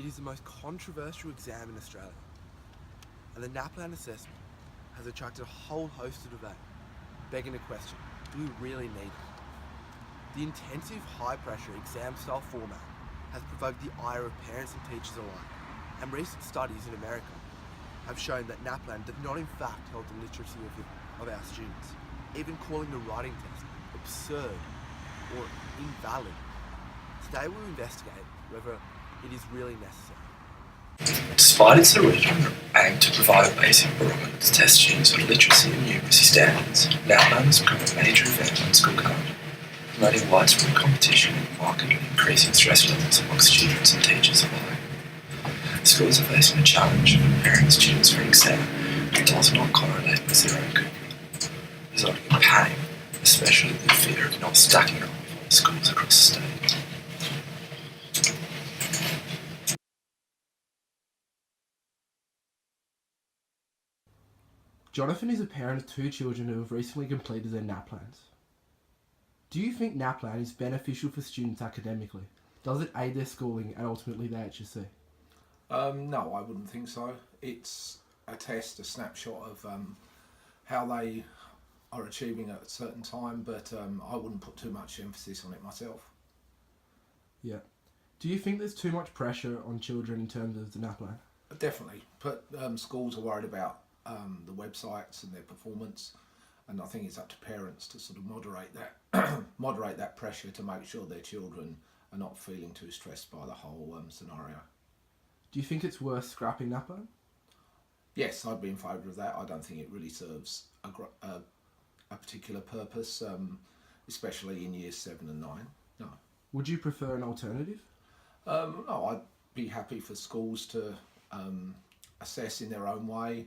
It is the most controversial exam in Australia, and the NAPLAN assessment has attracted a whole host of debate, begging the question, do we really need it? The intensive, high-pressure exam-style format has provoked the ire of parents and teachers alike, and recent studies in America have shown that NAPLAN does not in fact help the literacy of our students, even calling the writing test absurd or invalid. Today we'll investigate whether it is really necessary. Despite its original aim to provide a basic barometer to test students on literacy and numeracy standards, NAPLAN has become a major event on school calendar, promoting widespread competition in the market and increasing stress levels amongst students and teachers alike. Schools are facing a challenge of preparing students for an exam that does not correlate with their own goodwill, resulting in panic, especially the fear of not stacking up with other schools across the state. Jonathan is a parent of 2 children who have recently completed their NAPLANs. Do you think NAPLAN is beneficial for students academically? Does it aid their schooling and ultimately their HSC? No, I wouldn't think so. It's a test, a snapshot of how they are achieving at a certain time, but I wouldn't put too much emphasis on it myself. Yeah. Do you think there's too much pressure on children in terms of the NAPLAN? Definitely, but schools are worried about the websites and their performance, and I think it's up to parents to sort of moderate that pressure to make sure their children are not feeling too stressed by the whole scenario. Do you think it's worth scrapping NAPLAN? Yes, I'd be in favour of that. I don't think it really serves a particular purpose, especially in years 7 and 9. No. Would you prefer an alternative? No, I'd be happy for schools to assess in their own way,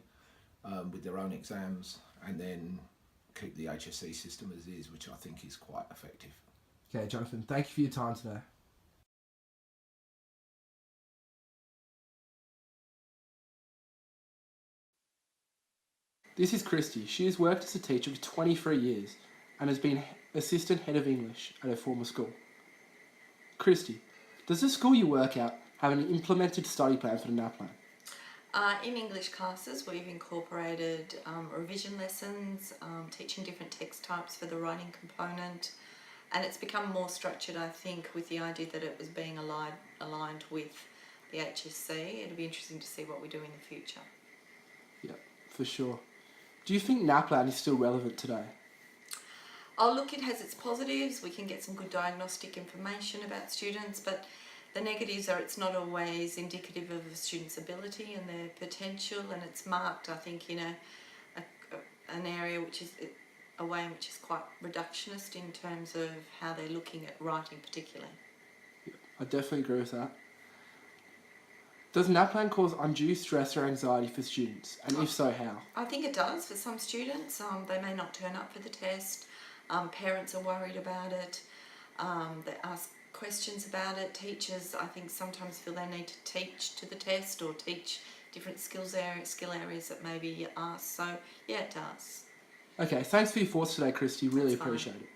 with their own exams, and then keep the HSC system as is, which I think is quite effective. Okay, Jonathan, thank you for your time today. This is Christy. She has worked as a teacher for 23 years and has been assistant head of English at her former school. Christy, does the school you work at have an implemented study plan for the NAPLAN? In English classes, we've incorporated revision lessons, teaching different text types for the writing component, and it's become more structured, I think, with the idea that it was being aligned with the HSC. It'll be interesting to see what we do in the future. Yeah, for sure. Do you think NAPLAN is still relevant today? Oh, look, it has its positives. We can get some good diagnostic information about students, but the negatives are it's not always indicative of a student's ability and their potential, and it's marked, I think, in an area which is a way in which is quite reductionist in terms of how they're looking at writing particularly. Yeah, I definitely agree with that. Does NAPLAN cause undue stress or anxiety for students, and if so, how? I think it does for some students. They may not turn up for the test. Parents are worried about it. They ask questions about it. Teachers, I think, sometimes feel they need to teach to the test or teach different skill areas that may be asked. So, yeah, it does. Okay, thanks for your thoughts today, Christy. Really That's fine. appreciate it.